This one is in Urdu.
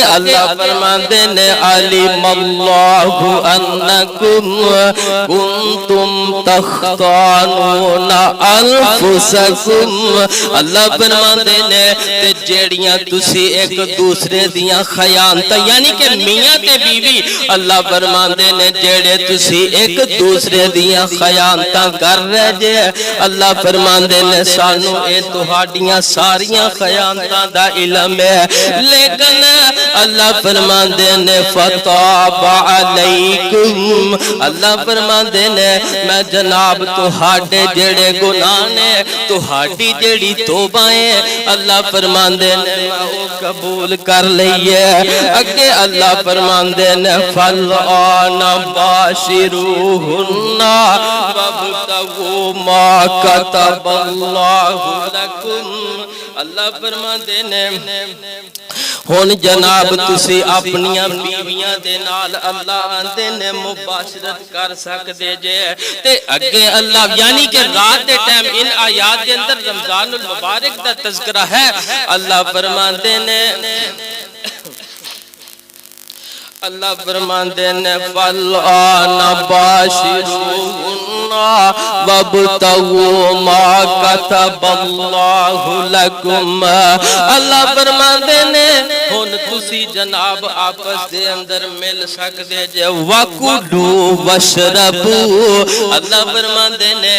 اللہ فرماندے نے علیم اللہ انکم کنتم تختانون انفسکم، اللہ فرماندے نے تے جیڑیاں تسی ایک دوسرے دیاں خیانتاں یعنی کہ میاں تے بیوی، اللہ فرماندے نے جیڑے تسی ایک دوسرے دیاں خیانتاں کر رہے جے، اللہ فرماندے نے سانو اے تہاڈیاں ساریاں خیانتاں دا علم ہے، لیکن اللہ فرماندے نے فتاب علیکم، اللہ فرماندے نے میں جناب تہاڈے جڑے گناہ نے تہاڈی جڑی توبہ ہے اللہ فرماندے نے میں او قبول کر لئیے، اگے اللہ فرماندے نے فالآن باشروہن وابتغوا ما کتب اللہ لکم، اللہ فرماندے نے ہون جناب تسی اپنیاں بیویاں دے نال اللہ آندے نے مباشرت کر سکدے جے، تے اگے اللہ یعنی کہ رات دے ٹائم ان آیات کے اندر رمضان المبارک دا تذکرہ ہے، اللہ فرماندے نے اللہ فرماندے نے فالآن باشروہن وابتغوا ما کتب اللہ لکم، اللہ فرماندے نے ہن تسی جناب آپس دے اندر مل سکدے جے وَکُلُوا وَاشْرَبُوا، اللہ فرماندے نے